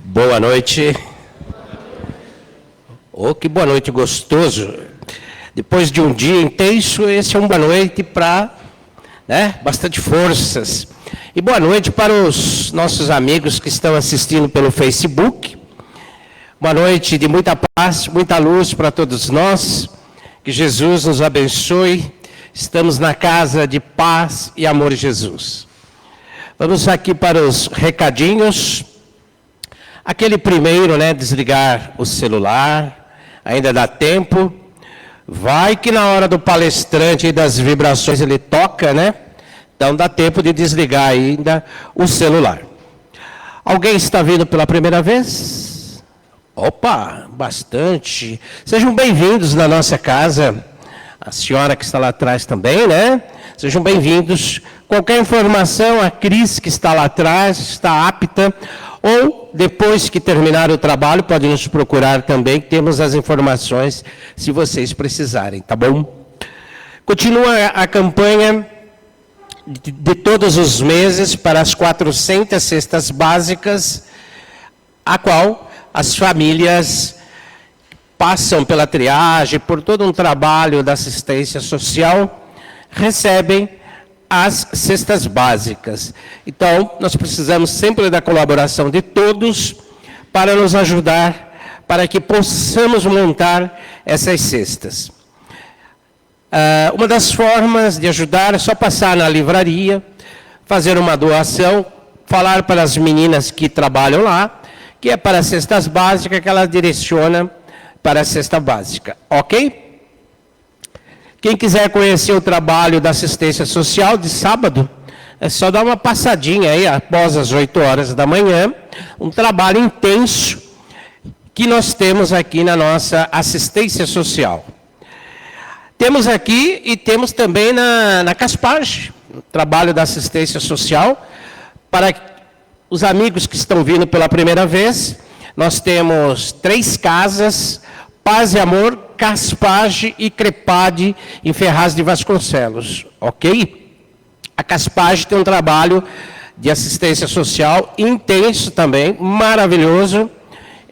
Boa noite. Oh, que boa noite gostoso. Depois de um dia intenso, esse é uma boa noite para, bastante forças. E boa noite para os nossos amigos que estão assistindo pelo Facebook. Boa noite de muita paz, muita luz para todos nós. Que Jesus nos abençoe. Estamos na casa de paz e amor de Jesus. Vamos aqui para os recadinhos. Aquele primeiro, desligar o celular, ainda dá tempo. Vai que na hora do palestrante e das vibrações ele toca, Então dá tempo de desligar ainda o celular. Alguém está vindo pela primeira vez? Opa, bastante. Sejam bem-vindos na nossa casa. A senhora que está lá atrás também, Sejam bem-vindos. Qualquer informação, a Cris que está lá atrás está apta. Ou, depois que terminar o trabalho, pode nos procurar também, que temos as informações, se vocês precisarem, tá bom? Continua a campanha de todos os meses para as 400 cestas básicas, a qual as famílias passam pela triagem, por todo um trabalho da assistência social, recebem as cestas básicas. Então, nós precisamos sempre da colaboração de todos para nos ajudar, para que possamos montar essas cestas. Uma das formas de ajudar é só passar na livraria, fazer uma doação, falar para as meninas que trabalham lá, que é para cestas básicas, que ela direciona para a cesta básica, ok? Quem quiser conhecer o trabalho da assistência social de sábado, é só dar uma passadinha aí após as 8 horas da manhã, um trabalho intenso que nós temos aqui na nossa assistência social. Temos aqui e temos também na Caspage, o trabalho da assistência social, para os amigos que estão vindo pela primeira vez, nós temos 3 casas, Paz e Amor, Caspage e Crepade em Ferraz de Vasconcelos, ok? A Caspage tem um trabalho de assistência social intenso também, maravilhoso,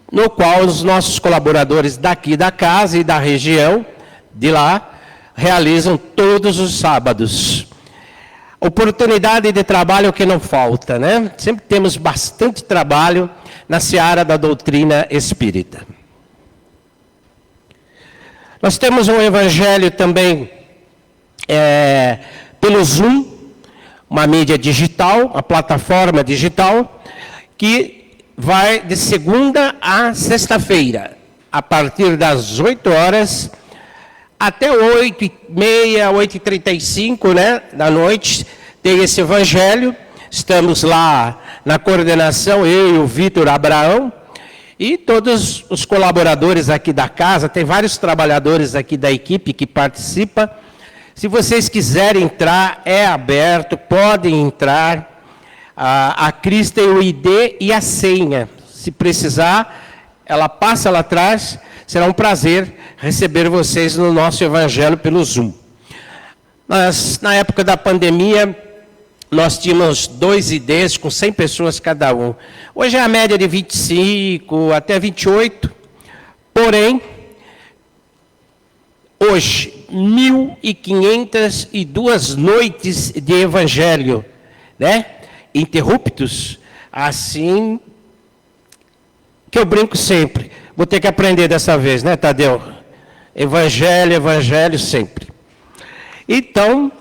no qual os nossos colaboradores daqui da casa e da região, de lá, realizam todos os sábados. Oportunidade de trabalho que não falta, Sempre temos bastante trabalho na seara da doutrina espírita. Nós temos um evangelho também pelo Zoom, uma mídia digital, uma plataforma digital, que vai de segunda a sexta-feira, a partir das 8 horas até 8h30, 8h35, da noite, tem esse evangelho. Estamos lá na coordenação, eu e o Vitor Abraão, e todos os colaboradores aqui da casa, tem vários trabalhadores aqui da equipe que participam. Se vocês quiserem entrar, é aberto, podem entrar. A Cris tem o ID e a senha. Se precisar, ela passa lá atrás. Será um prazer receber vocês no nosso evangelho pelo Zoom. Na época da pandemia, nós tínhamos 2 IDs com 100 pessoas cada um. Hoje é a média de 25 até 28. Porém, hoje, 1.502 noites de evangelho, interruptos, assim que eu brinco sempre. Vou ter que aprender dessa vez, Tadeu? Evangelho sempre. Então,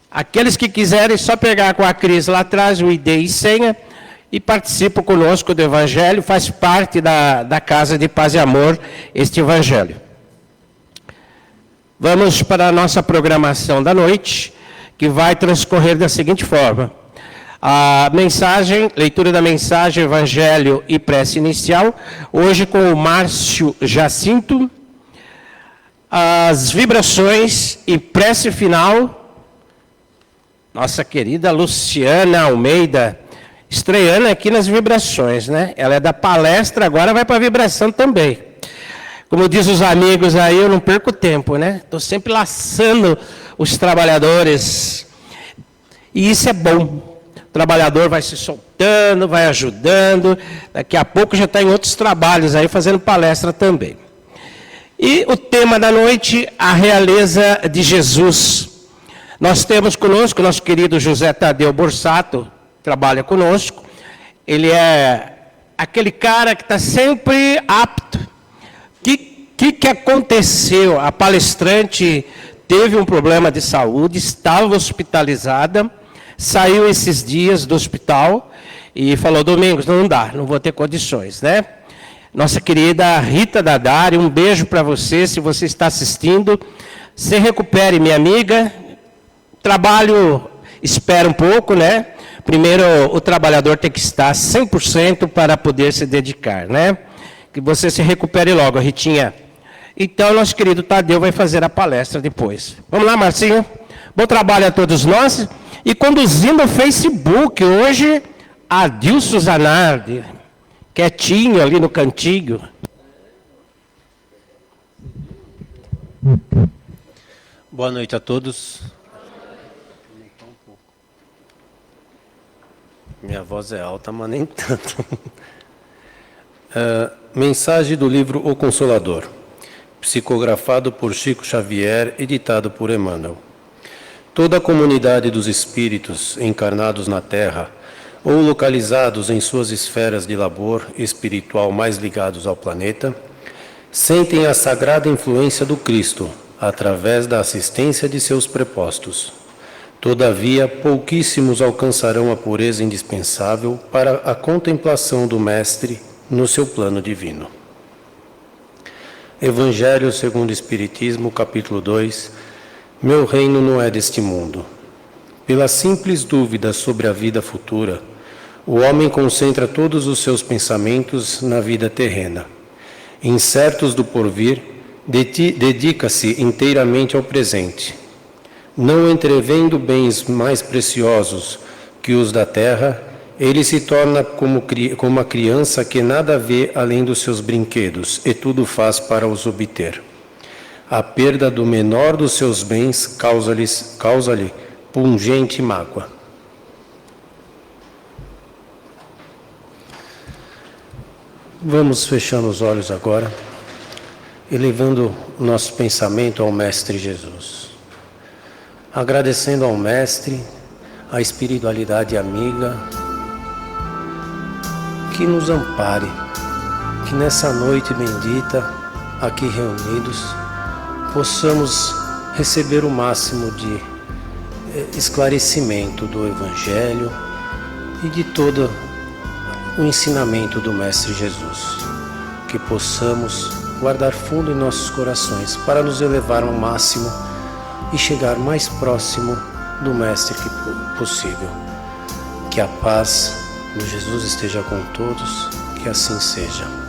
aqueles que quiserem, só pegar com a Cris lá atrás, o ID e senha, e participam conosco do Evangelho, faz parte da Casa de Paz e Amor, este Evangelho. Vamos para a nossa programação da noite, que vai transcorrer da seguinte forma. A mensagem, leitura da mensagem, Evangelho e prece inicial, hoje com o Márcio Jacinto, as vibrações e prece final, nossa querida Luciana Almeida, estreando aqui nas vibrações, Ela é da palestra, agora vai para a vibração também. Como diz os amigos aí, eu não perco tempo, Estou sempre laçando os trabalhadores. E isso é bom, trabalhador vai se soltando, vai ajudando. Daqui a pouco já está em outros trabalhos aí, fazendo palestra também. E o tema da noite, a realeza de Jesus. Nós temos conosco o nosso querido José Tadeu Borsato, trabalha conosco. Ele é aquele cara que está sempre apto. O que aconteceu? A palestrante teve um problema de saúde, estava hospitalizada, saiu esses dias do hospital e falou: Domingos, não dá, não vou ter condições, né? Nossa querida Rita Dadari, um beijo para você, se você está assistindo. Se recupere, minha amiga. Trabalho, espera um pouco, né? Primeiro, o trabalhador tem que estar 100% para poder se dedicar, né? Que você se recupere logo, Ritinha. Então, nosso querido Tadeu vai fazer a palestra depois. Vamos lá, Marcinho? Bom trabalho a todos nós. E conduzindo o Facebook, hoje, Adilson Zanardi, quietinho ali no cantinho. Boa noite a todos. Minha voz é alta, mas nem tanto. Mensagem do livro O Consolador, psicografado por Chico Xavier, editado por Emmanuel. Toda a comunidade dos espíritos encarnados na Terra, ou localizados em suas esferas de labor espiritual mais ligados ao planeta, sentem a sagrada influência do Cristo, através da assistência de seus prepostos. Todavia, pouquíssimos alcançarão a pureza indispensável para a contemplação do Mestre no seu plano divino. Evangelho segundo o Espiritismo, capítulo 2. Meu reino não é deste mundo. Pela simples dúvida sobre a vida futura, o homem concentra todos os seus pensamentos na vida terrena. Incertos do porvir, dedica-se inteiramente ao presente. Não entrevendo bens mais preciosos que os da terra, ele se torna como uma criança que nada vê além dos seus brinquedos e tudo faz para os obter. A perda do menor dos seus bens causa-lhe pungente mágoa. Vamos fechando os olhos agora, elevando o nosso pensamento ao Mestre Jesus. Agradecendo ao Mestre, a espiritualidade amiga, que nos ampare, que nessa noite bendita, aqui reunidos, possamos receber o máximo de esclarecimento do Evangelho e de todo o ensinamento do Mestre Jesus. Que possamos guardar fundo em nossos corações para nos elevar ao máximo e chegar mais próximo do Mestre que possível. Que a paz de Jesus esteja com todos, que assim seja.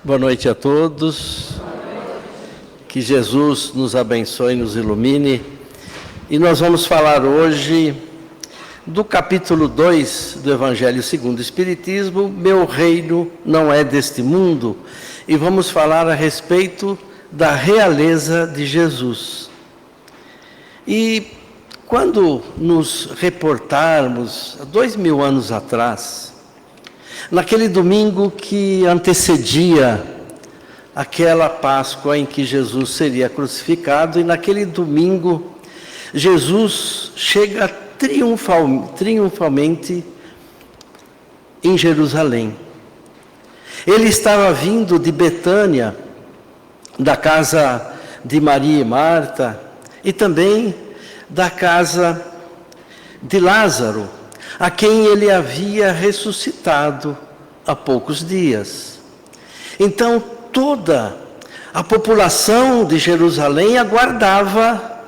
Boa noite a todos, que Jesus nos abençoe e nos ilumine. E nós vamos falar hoje do capítulo 2 do Evangelho segundo o Espiritismo, Meu reino não é deste mundo, e vamos falar a respeito da realeza de Jesus. E quando nos reportarmos, 2000 anos atrás, naquele domingo que antecedia aquela Páscoa em que Jesus seria crucificado, e naquele domingo Jesus chega triunfalmente em Jerusalém. Ele estava vindo de Betânia, da casa de Maria e Marta, e também da casa de Lázaro, a quem ele havia ressuscitado há poucos dias. Então, toda a população de Jerusalém aguardava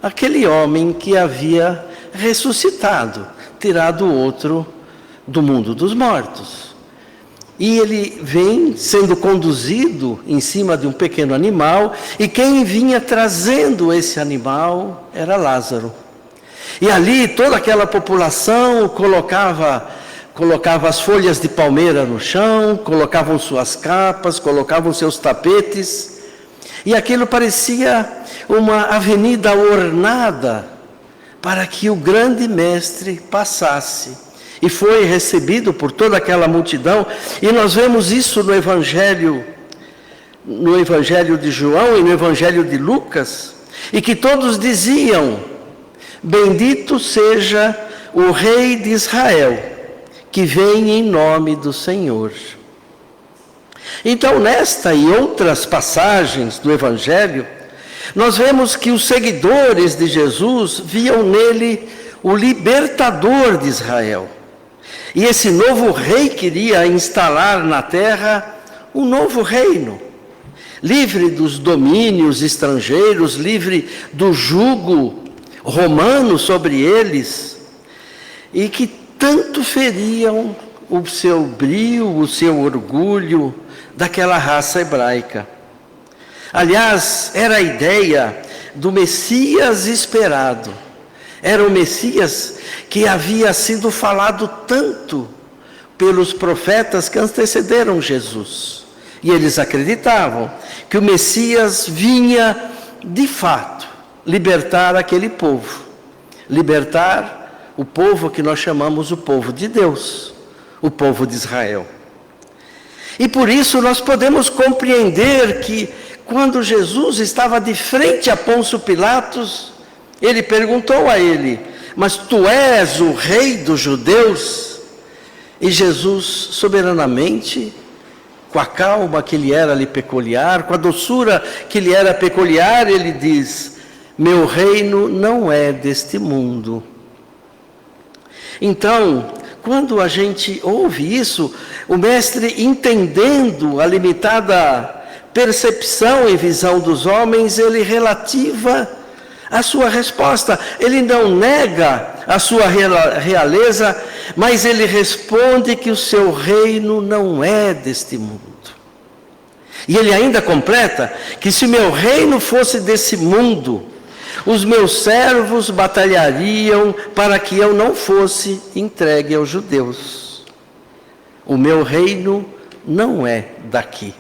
aquele homem que havia ressuscitado, tirado o outro do mundo dos mortos. E ele vem sendo conduzido em cima de um pequeno animal, e quem vinha trazendo esse animal era Lázaro. E ali toda aquela população colocava as folhas de palmeira no chão, colocavam suas capas, colocavam seus tapetes, e aquilo parecia uma avenida ornada para que o grande mestre passasse. E foi recebido por toda aquela multidão, e nós vemos isso no Evangelho de João e no Evangelho de Lucas, e que todos diziam: bendito seja o Rei de Israel, que vem em nome do Senhor. Então, nesta e outras passagens do Evangelho, nós vemos que os seguidores de Jesus viam nele o libertador de Israel. E esse novo rei queria instalar na terra um novo reino, livre dos domínios estrangeiros, livre do jugo romano sobre eles, e que tanto feriam o seu brio, o seu orgulho daquela raça hebraica. Aliás, era a ideia do Messias esperado. Era o Messias que havia sido falado tanto pelos profetas que antecederam Jesus. E eles acreditavam que o Messias vinha, de fato, libertar aquele povo. Libertar o povo que nós chamamos o povo de Deus, o povo de Israel. E por isso nós podemos compreender que quando Jesus estava de frente a Pôncio Pilatos, ele perguntou a ele: mas tu és o rei dos judeus? E Jesus, soberanamente, com a calma que lhe era ali peculiar, com a doçura que lhe era peculiar, ele diz: meu reino não é deste mundo. Então, quando a gente ouve isso, o mestre, entendendo a limitada percepção e visão dos homens, ele relativa a sua resposta. Ele não nega a sua realeza, mas ele responde que o seu reino não é deste mundo. E ele ainda completa que se meu reino fosse desse mundo, os meus servos batalhariam para que eu não fosse entregue aos judeus. O meu reino não é daqui.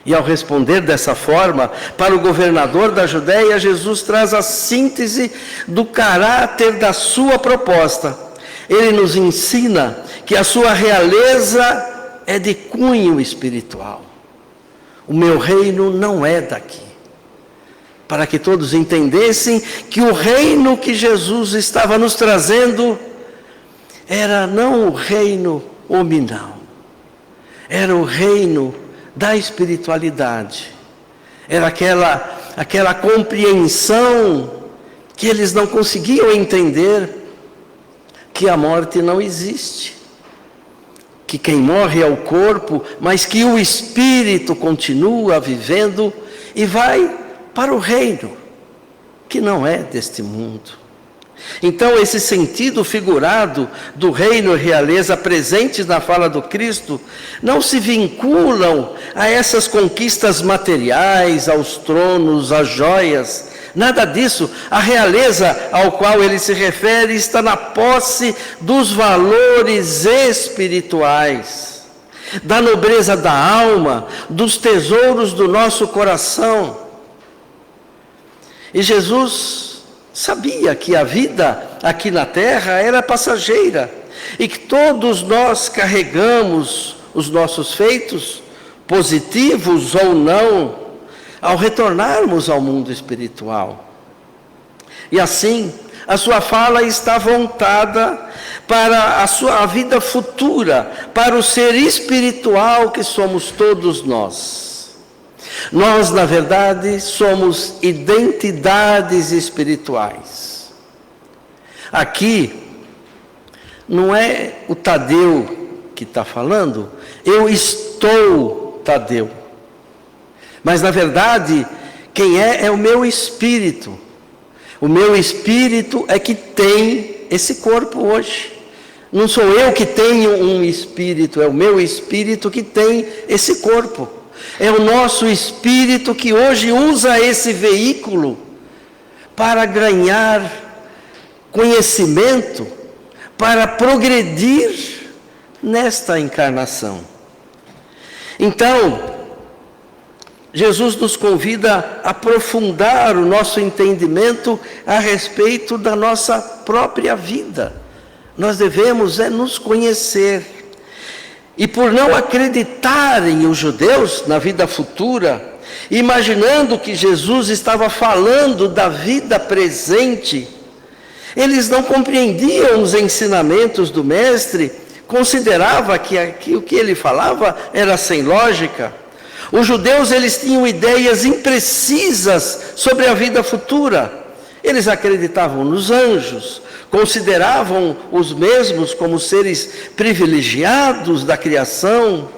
E ao responder dessa forma, para o governador da Judéia, Jesus traz a síntese do caráter da sua proposta. Ele nos ensina que a sua realeza é de cunho espiritual. O meu reino não é daqui. Para que todos entendessem que o reino que Jesus estava nos trazendo era não o reino nominal, era o reino da espiritualidade. Era aquela compreensão que eles não conseguiam entender, que a morte não existe, que quem morre é o corpo, mas que o espírito continua vivendo e vai para o reino, que não é deste mundo. Então, esse sentido figurado do reino e realeza presentes na fala do Cristo não se vinculam a essas conquistas materiais, aos tronos, às joias, nada disso. A realeza ao qual ele se refere está na posse dos valores espirituais, da nobreza da alma, dos tesouros do nosso coração. E Jesus sabia que a vida aqui na terra era passageira e que todos nós carregamos os nossos feitos, positivos ou não, ao retornarmos ao mundo espiritual. E assim, a sua fala está voltada para a vida futura, para o ser espiritual que somos todos nós. Nós, na verdade, somos identidades espirituais. Aqui, não é o Tadeu que está falando, eu estou Tadeu. Mas, na verdade, quem é o meu espírito. O meu espírito é que tem esse corpo hoje. Não sou eu que tenho um espírito, é o meu espírito que tem esse corpo. É o nosso espírito que hoje usa esse veículo para ganhar conhecimento, para progredir nesta encarnação. Então, Jesus nos convida a aprofundar o nosso entendimento a respeito da nossa própria vida. Nós devemos nos conhecer. E por não acreditarem os judeus na vida futura, imaginando que Jesus estava falando da vida presente, eles não compreendiam os ensinamentos do Mestre, considerava que o que ele falava era sem lógica. Os judeus, eles tinham ideias imprecisas sobre a vida futura. Eles acreditavam nos anjos, consideravam os mesmos como seres privilegiados da criação,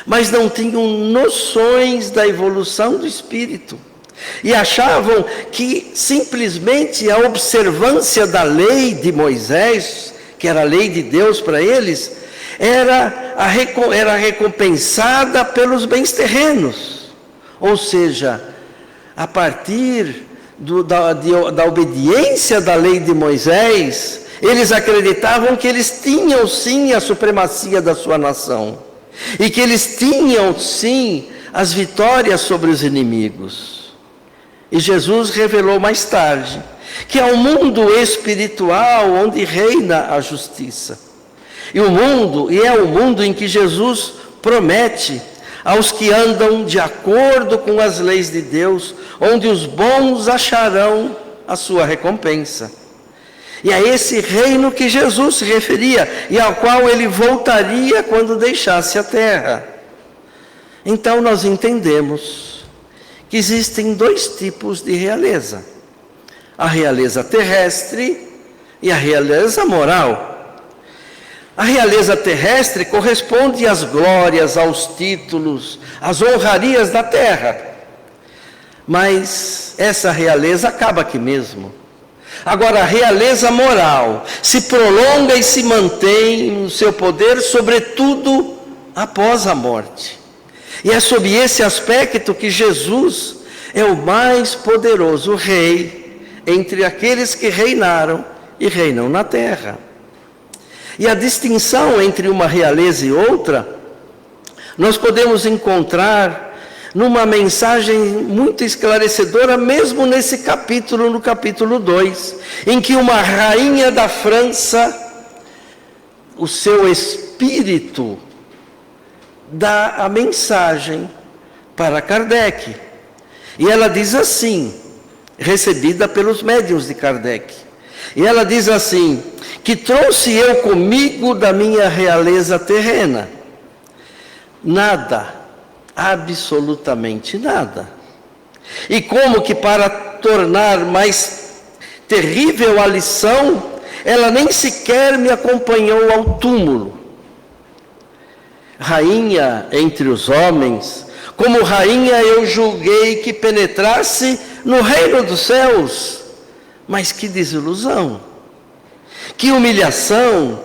mas não tinham noções da evolução do espírito. E achavam que simplesmente a observância da lei de Moisés, que era a lei de Deus para eles, era recompensada pelos bens terrenos. Ou seja, a partir da obediência da lei de Moisés, eles acreditavam que eles tinham sim a supremacia da sua nação, e que eles tinham sim as vitórias sobre os inimigos. E Jesus revelou mais tarde que é um mundo espiritual onde reina a justiça. E é o mundo em que Jesus promete aos que andam de acordo com as leis de Deus, onde os bons acharão a sua recompensa. E a esse reino que Jesus se referia, e ao qual ele voltaria quando deixasse a terra. Então nós entendemos que existem dois tipos de realeza: a realeza terrestre e a realeza moral. A realeza terrestre corresponde às glórias, aos títulos, às honrarias da terra. Mas essa realeza acaba aqui mesmo. Agora, a realeza moral se prolonga e se mantém no seu poder, sobretudo após a morte. E é sob esse aspecto que Jesus é o mais poderoso rei entre aqueles que reinaram e reinam na terra. E a distinção entre uma realeza e outra, nós podemos encontrar numa mensagem muito esclarecedora, mesmo nesse capítulo, no capítulo 2, em que uma rainha da França, o seu espírito, dá a mensagem para Kardec. E ela diz assim, recebida pelos médiuns de Kardec. E ela diz assim: que trouxe eu comigo da minha realeza terrena? Nada, absolutamente nada. E como que para tornar mais terrível a lição, ela nem sequer me acompanhou ao túmulo. Rainha entre os homens, como rainha eu julguei que penetrasse no reino dos céus. Mas que desilusão, que humilhação,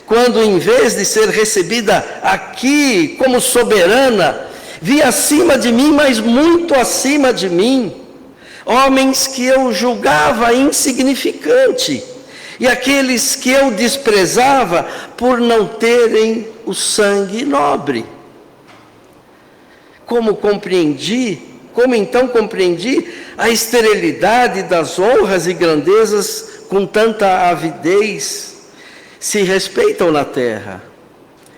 quando em vez de ser recebida aqui como soberana, vi acima de mim, mas muito acima de mim, homens que eu julgava insignificante, e aqueles que eu desprezava por não terem o sangue nobre. Como então compreendi a esterilidade das honras e grandezas com tanta avidez se respeitam na terra.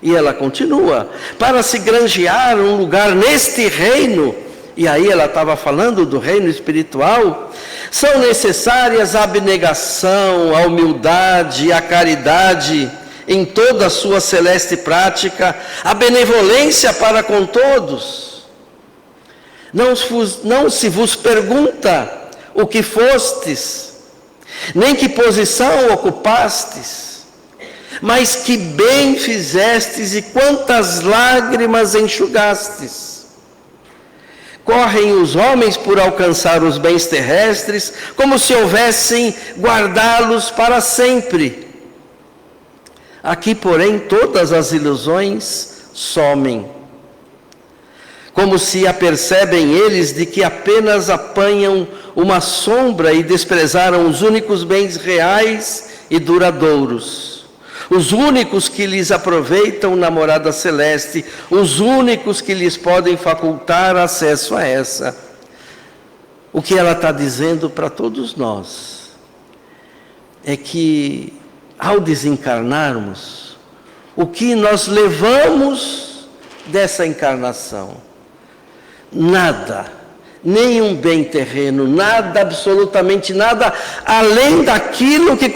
E ela continua: para se granjear um lugar neste reino, e aí ela estava falando do reino espiritual, são necessárias a abnegação, a humildade, a caridade em toda a sua celeste prática, a benevolência para com todos. Não se vos pergunta o que fostes, nem que posição ocupastes, mas que bem fizestes e quantas lágrimas enxugastes. Correm os homens por alcançar os bens terrestres, como se houvessem guardá-los para sempre. Aqui, porém, todas as ilusões somem, como se apercebem eles de que apenas apanham uma sombra e desprezaram os únicos bens reais e duradouros, os únicos que lhes aproveitam na morada celeste, os únicos que lhes podem facultar acesso a essa. O que ela está dizendo para todos nós é que, ao desencarnarmos, o que nós levamos dessa encarnação? Nada, nenhum bem terreno, nada, absolutamente nada, além daquilo que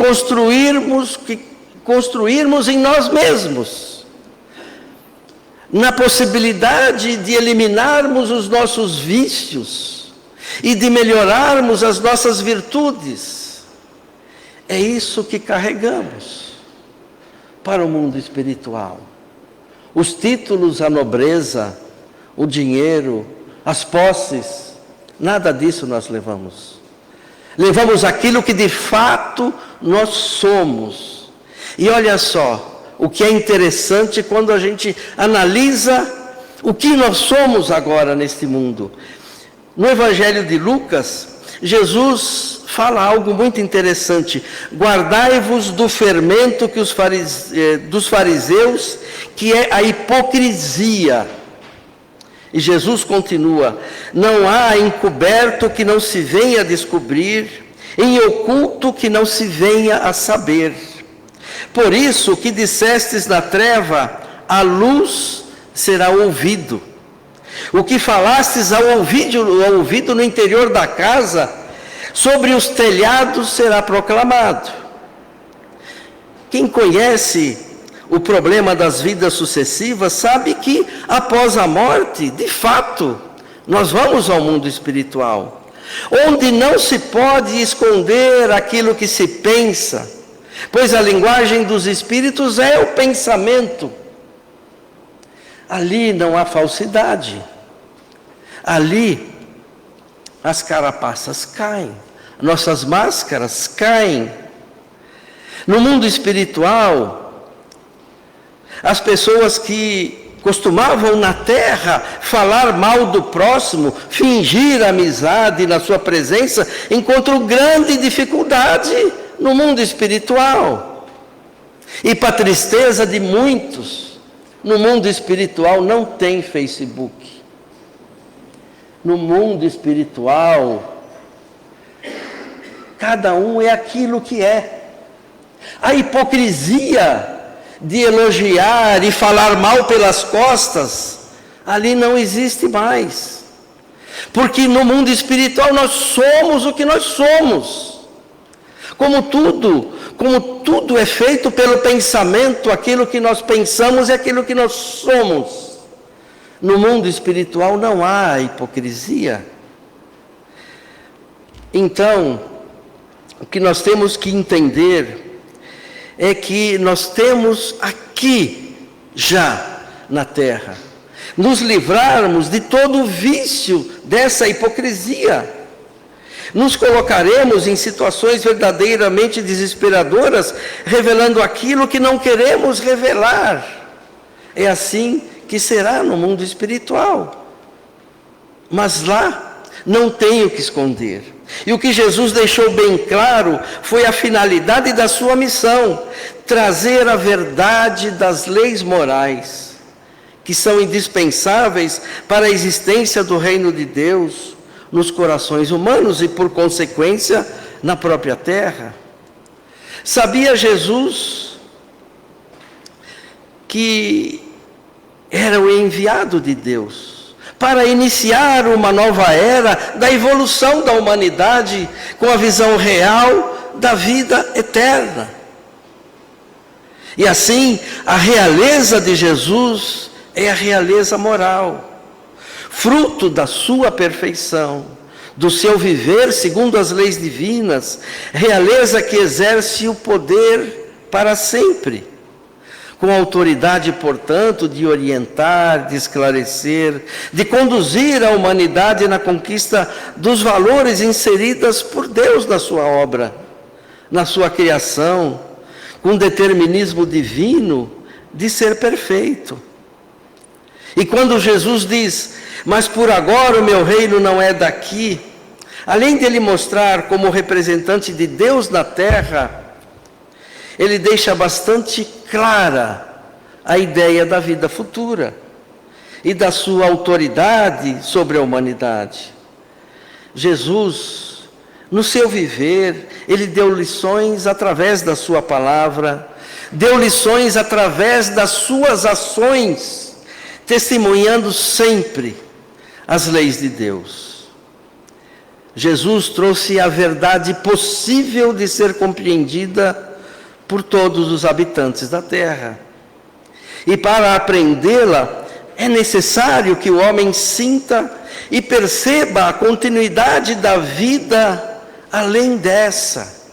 construirmos em nós mesmos. Na possibilidade de eliminarmos os nossos vícios e de melhorarmos as nossas virtudes. É isso que carregamos para o mundo espiritual. Os títulos, a nobreza, o dinheiro, as posses, nada disso nós levamos. Levamos aquilo que de fato nós somos. E olha só, o que é interessante quando a gente analisa o que nós somos agora neste mundo. No Evangelho de Lucas, Jesus fala algo muito interessante. Guardai-vos do fermento que dos fariseus, que é a hipocrisia. E Jesus continua: não há encoberto que não se venha a descobrir, em oculto que não se venha a saber. Por isso, o que dissestes na treva, a luz será ouvido. O que falastes ao ouvido no interior da casa, sobre os telhados será proclamado. Quem conhece o problema das vidas sucessivas sabe que após a morte, de fato, nós vamos ao mundo espiritual, onde não se pode esconder aquilo que se pensa, pois a linguagem dos espíritos é o pensamento. Ali não há falsidade. Ali as carapaças caem, nossas máscaras caem. No mundo espiritual, as pessoas que costumavam na terra falar mal do próximo, fingir amizade na sua presença, encontram grande dificuldade no mundo espiritual. E para tristeza de muitos, no mundo espiritual não tem Facebook. No mundo espiritual, cada um é aquilo que é. A hipocrisia de elogiar e falar mal pelas costas, ali não existe mais. Porque no mundo espiritual nós somos o que nós somos. Como tudo é feito pelo pensamento, aquilo que nós pensamos é aquilo que nós somos. No mundo espiritual não há hipocrisia. Então, o que nós temos que entender é que nós temos aqui, já na terra, nos livrarmos de todo o vício dessa hipocrisia. Nos colocaremos em situações verdadeiramente desesperadoras, revelando aquilo que não queremos revelar. É assim que será no mundo espiritual. Mas lá não tem o que esconder. E o que Jesus deixou bem claro foi a finalidade da sua missão: trazer a verdade das leis morais, que são indispensáveis para a existência do reino de Deus nos corações humanos e, por consequência, na própria terra. Sabia Jesus que era o enviado de Deus para iniciar uma nova era da evolução da humanidade com a visão real da vida eterna. E assim, a realeza de Jesus é a realeza moral, fruto da sua perfeição, do seu viver segundo as leis divinas, realeza que exerce o poder para sempre, com autoridade, portanto, de orientar, de esclarecer, de conduzir a humanidade na conquista dos valores inseridos por Deus na sua obra, na sua criação, com determinismo divino de ser perfeito. E quando Jesus diz, mas por agora o meu reino não é daqui, além de ele mostrar como representante de Deus na terra, ele deixa bastante clara a ideia da vida futura e da sua autoridade sobre a humanidade. Jesus, no seu viver, ele deu lições através da sua palavra, deu lições através das suas ações, testemunhando sempre as leis de Deus. Jesus trouxe a verdade possível de ser compreendida por todos os habitantes da terra. E para aprendê-la, é necessário que o homem sinta e perceba a continuidade da vida além dessa.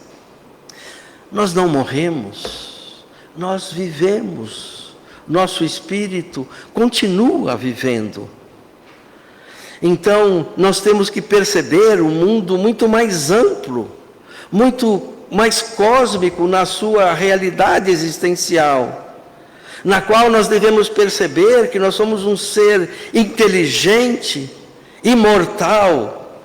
Nós não morremos, nós vivemos, nosso espírito continua vivendo. Então, nós temos que perceber um mundo muito mais amplo, muito mais cósmico na sua realidade existencial, na qual nós devemos perceber que nós somos um ser inteligente, imortal,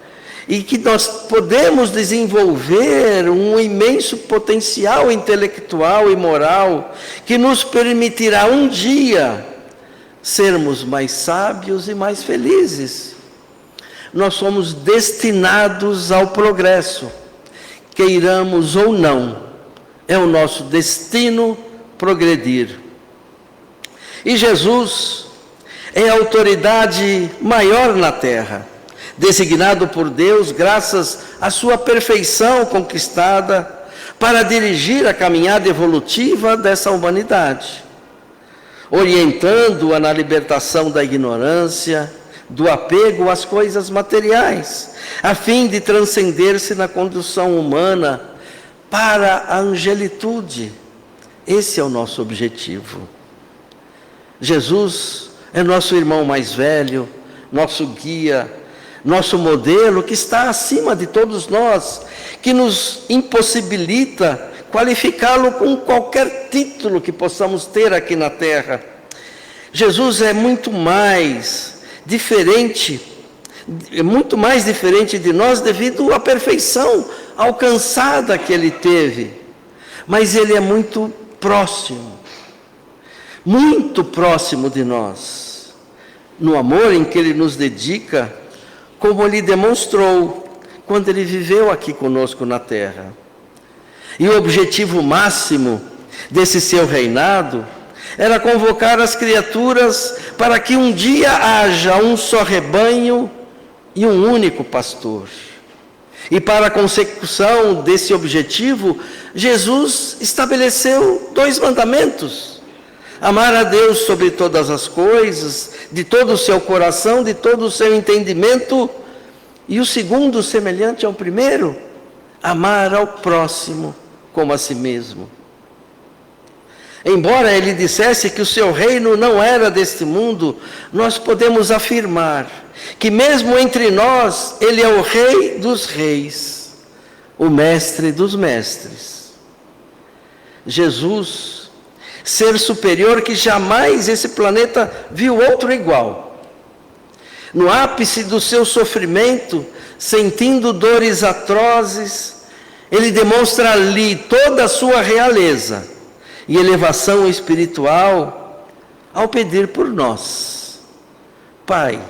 e que nós podemos desenvolver um imenso potencial intelectual e moral, que nos permitirá um dia sermos mais sábios e mais felizes. Nós somos destinados ao progresso, queiramos ou não, é o nosso destino progredir. E Jesus é a autoridade maior na terra, designado por Deus graças à sua perfeição conquistada para dirigir a caminhada evolutiva dessa humanidade, orientando-a na libertação da ignorância, do apego às coisas materiais, a fim de transcender-se na condução humana para a angelitude. Esse é o nosso objetivo. Jesus é nosso irmão mais velho, nosso guia, nosso modelo, que está acima de todos nós, que nos impossibilita qualificá-lo com qualquer título que possamos ter aqui na terra. Jesus é muito mais diferente de nós devido à perfeição alcançada que ele teve, mas ele é muito próximo de nós, no amor em que ele nos dedica, como ele demonstrou quando ele viveu aqui conosco na terra. E o objetivo máximo desse seu reinado era convocar as criaturas para que um dia haja um só rebanho e um único pastor. E para a consecução desse objetivo, Jesus estabeleceu 2 mandamentos: amar a Deus sobre todas as coisas, de todo o seu coração, de todo o seu entendimento, e o segundo, semelhante ao primeiro, amar ao próximo como a si mesmo. Embora ele dissesse que o seu reino não era deste mundo, nós podemos afirmar que mesmo entre nós, ele é o Rei dos reis, o Mestre dos mestres. Jesus, ser superior que jamais esse planeta viu outro igual. No ápice do seu sofrimento, sentindo dores atrozes, ele demonstra ali toda a sua realeza e elevação espiritual ao pedir por nós: Pai,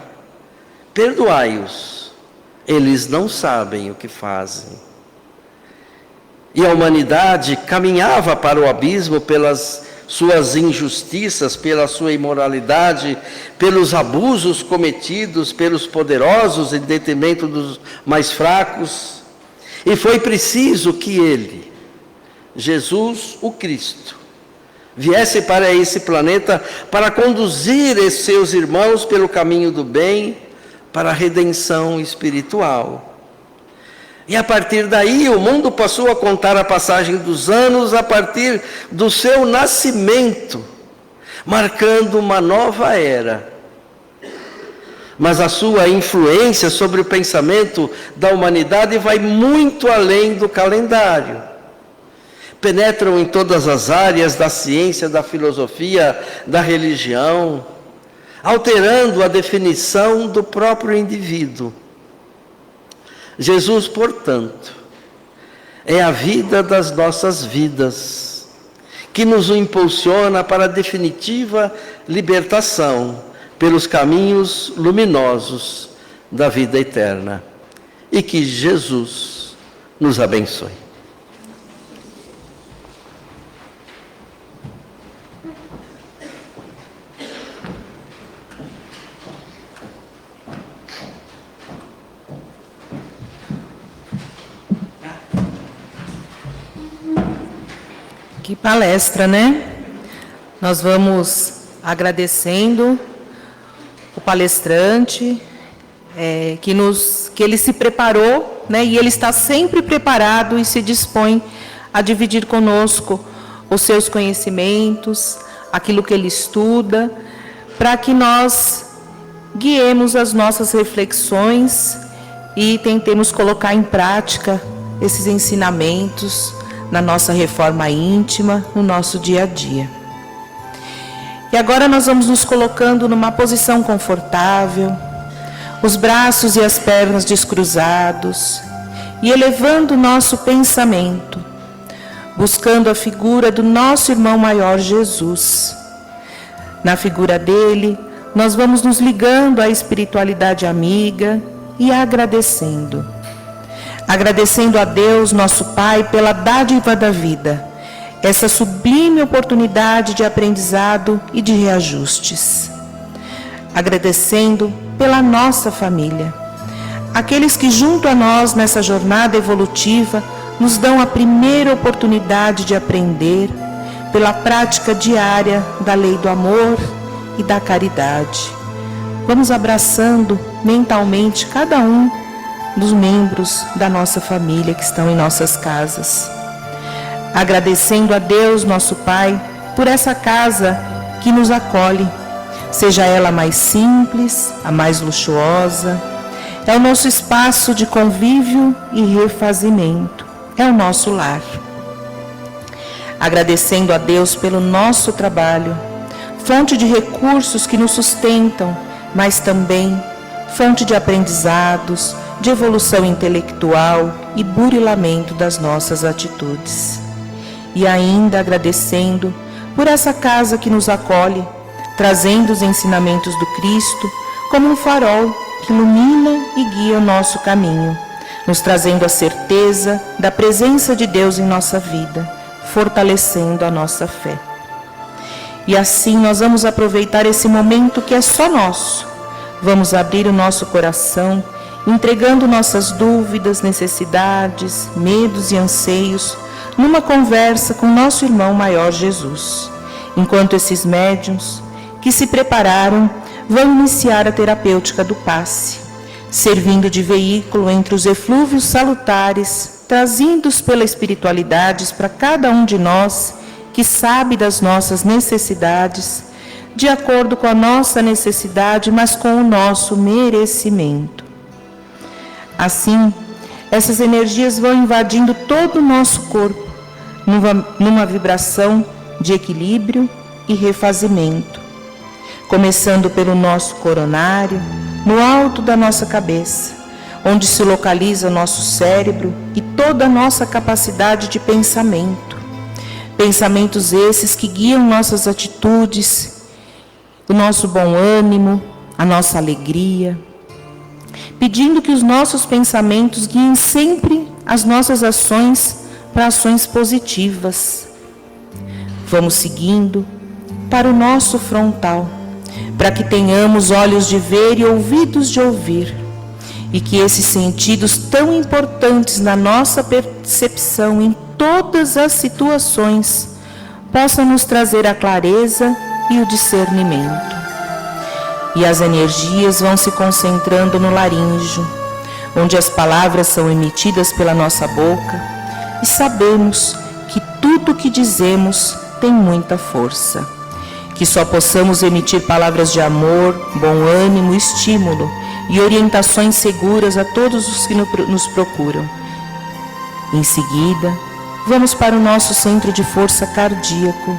perdoai-os, eles não sabem o que fazem. E a humanidade caminhava para o abismo pelas suas injustiças, pela sua imoralidade, pelos abusos cometidos pelos poderosos em detrimento dos mais fracos. E foi preciso que ele, Jesus o Cristo, viesse para esse planeta para conduzir esses seus irmãos pelo caminho do bem, para a redenção espiritual. E a partir daí o mundo passou a contar a passagem dos anos a partir do seu nascimento, marcando uma nova era. Mas a sua influência sobre o pensamento da humanidade vai muito além do calendário. penetram em todas as áreas da ciência, da filosofia, da religião, alterando a definição do próprio indivíduo. Jesus, portanto, é a vida das nossas vidas, que nos impulsiona para a definitiva libertação pelos caminhos luminosos da vida eterna. E que Jesus nos abençoe. Que palestra, né? Nós vamos agradecendo o palestrante, que ele se preparou, né? E ele está sempre preparado e se dispõe a dividir conosco os seus conhecimentos, aquilo que ele estuda, para que nós guiemos as nossas reflexões e tentemos colocar em prática esses ensinamentos na nossa reforma íntima, no nosso dia a dia. E agora nós vamos nos colocando numa posição confortável, os braços e as pernas descruzados, e elevando o nosso pensamento, buscando a figura do nosso irmão maior Jesus. Na figura dele, nós vamos nos ligando à espiritualidade amiga e agradecendo. Agradecendo a Deus, nosso Pai, pela dádiva da vida, essa sublime oportunidade de aprendizado e de reajustes. Agradecendo pela nossa família, aqueles que junto a nós nessa jornada evolutiva nos dão a primeira oportunidade de aprender pela prática diária da lei do amor e da caridade. Vamos abraçando mentalmente cada um dos membros da nossa família que estão em nossas casas. Agradecendo a Deus, nosso Pai, por essa casa que nos acolhe, seja ela a mais simples, a mais luxuosa. É o nosso espaço de convívio e refazimento. É o nosso lar. Agradecendo a Deus pelo nosso trabalho, fonte de recursos que nos sustentam, mas também fonte de aprendizados, de evolução intelectual e burilamento das nossas atitudes. E ainda agradecendo por essa casa que nos acolhe, trazendo os ensinamentos do Cristo como um farol que ilumina e guia o nosso caminho, nos trazendo a certeza da presença de Deus em nossa vida, fortalecendo a nossa fé. E assim nós vamos aproveitar esse momento que é só nosso. Vamos abrir o nosso coração, entregando nossas dúvidas, necessidades, medos e anseios, numa conversa com nosso irmão maior Jesus. Enquanto esses médiuns que se prepararam vão iniciar a terapêutica do passe, servindo de veículo entre os eflúvios salutares, trazidos pela espiritualidade para cada um de nós que sabe das nossas necessidades, de acordo com a nossa necessidade, mas com o nosso merecimento. Assim, essas energias vão invadindo todo o nosso corpo, numa vibração de equilíbrio e refazimento, começando pelo nosso coronário, no alto da nossa cabeça, onde se localiza o nosso cérebro e toda a nossa capacidade de pensamento. Pensamentos esses que guiam nossas atitudes, o nosso bom ânimo, a nossa alegria, pedindo que os nossos pensamentos guiem sempre as nossas ações para ações positivas. Vamos seguindo para o nosso frontal, para que tenhamos olhos de ver e ouvidos de ouvir, e que esses sentidos tão importantes na nossa percepção em todas as situações possam nos trazer a clareza e o discernimento. E as energias vão se concentrando no laríngeo, onde as palavras são emitidas pela nossa boca, e sabemos que tudo o que dizemos tem muita força. Que só possamos emitir palavras de amor, bom ânimo, estímulo e orientações seguras a todos os que nos procuram. Em seguida, vamos para o nosso centro de força cardíaco,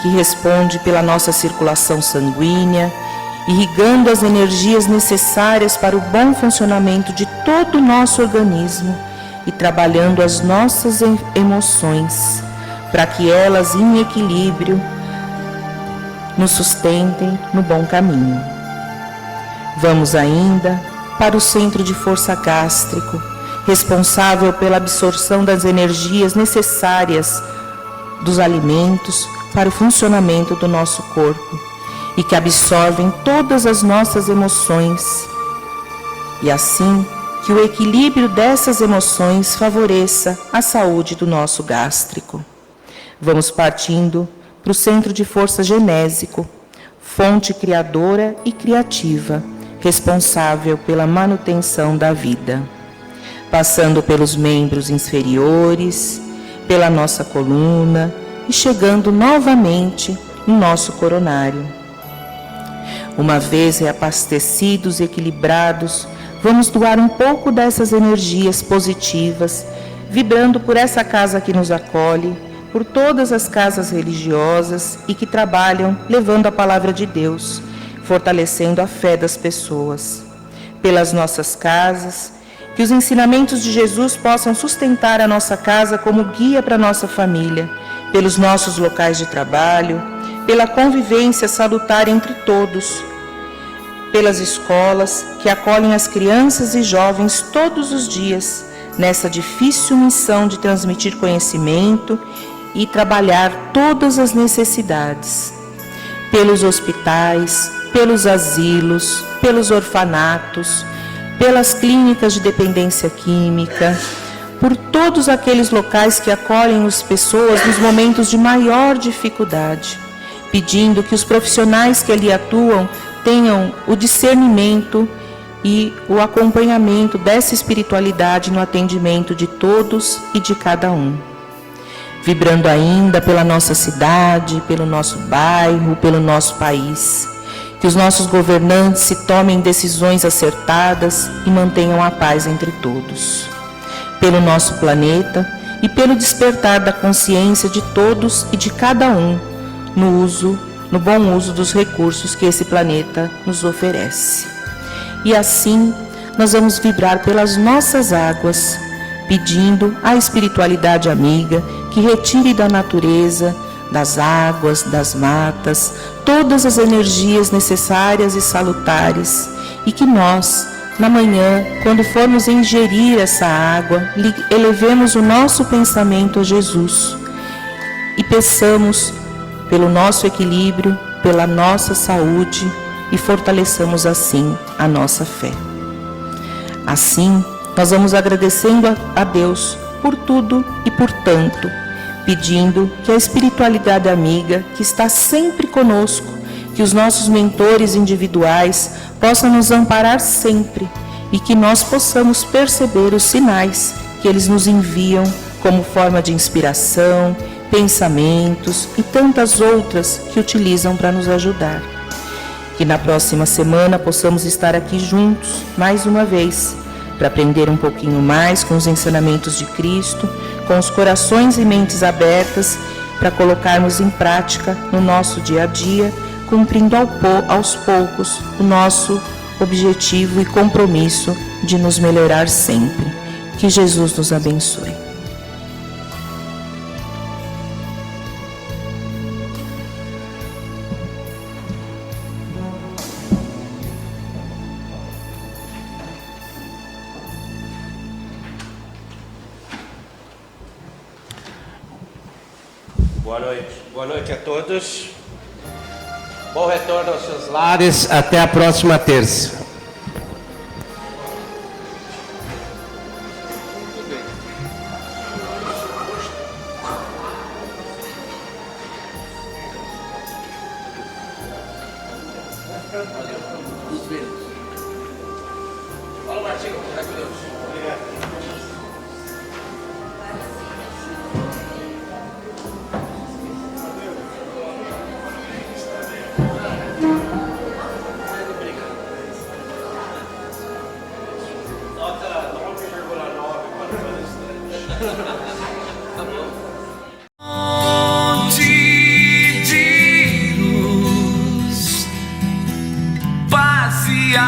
que responde pela nossa circulação sanguínea, irrigando as energias necessárias para o bom funcionamento de todo o nosso organismo e trabalhando as nossas emoções, para que elas, em equilíbrio, nos sustentem no bom caminho. Vamos ainda para o centro de força gástrico, responsável pela absorção das energias necessárias dos alimentos para o funcionamento do nosso corpo e que absorvem todas as nossas emoções. E assim, que o equilíbrio dessas emoções favoreça a saúde do nosso gástrico. Vamos partindo para o centro de força genésico, fonte criadora e criativa, responsável pela manutenção da vida. Passando pelos membros inferiores, pela nossa coluna e chegando novamente no nosso coronário. Uma vez reabastecidos e equilibrados, vamos doar um pouco dessas energias positivas, vibrando por essa casa que nos acolhe, por todas as casas religiosas e que trabalham levando a palavra de Deus, fortalecendo a fé das pessoas. Pelas nossas casas, que os ensinamentos de Jesus possam sustentar a nossa casa como guia para a nossa família, pelos nossos locais de trabalho, pela convivência salutar entre todos, pelas escolas que acolhem as crianças e jovens todos os dias, nessa difícil missão de transmitir conhecimento e trabalhar todas as necessidades, pelos hospitais, pelos asilos, pelos orfanatos, pelas clínicas de dependência química, por todos aqueles locais que acolhem as pessoas nos momentos de maior dificuldade, pedindo que os profissionais que ali atuam tenham o discernimento e o acompanhamento dessa espiritualidade no atendimento de todos e de cada um. Vibrando ainda pela nossa cidade, pelo nosso bairro, pelo nosso país. Que os nossos governantes se tomem decisões acertadas e mantenham a paz entre todos. Pelo nosso planeta e pelo despertar da consciência de todos e de cada um no bom uso dos recursos que esse planeta nos oferece. E assim, nós vamos vibrar pelas nossas águas, pedindo à espiritualidade amiga que retire da natureza, das águas, das matas, todas as energias necessárias e salutares, e que nós, na manhã, quando formos ingerir essa água, elevemos o nosso pensamento a Jesus e peçamos pelo nosso equilíbrio, pela nossa saúde e fortaleçamos assim a nossa fé. Assim, nós vamos agradecendo a Deus por tudo e por tanto, pedindo que a espiritualidade amiga, que está sempre conosco, que os nossos mentores individuais possam nos amparar sempre e que nós possamos perceber os sinais que eles nos enviam como forma de inspiração, pensamentos e tantas outras que utilizam para nos ajudar. Que na próxima semana possamos estar aqui juntos, mais uma vez, para aprender um pouquinho mais com os ensinamentos de Cristo, com os corações e mentes abertas, para colocarmos em prática no nosso dia a dia, cumprindo aos poucos o nosso objetivo e compromisso de nos melhorar sempre. Que Jesus nos abençoe. Boa noite. Boa noite a todos. Bom retorno aos seus lares. Até a próxima terça. Fala, Martinho. Fica com Deus. Obrigado.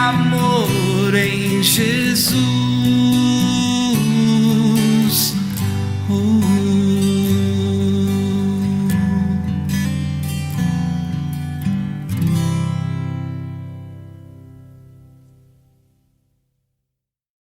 amor em Jesus.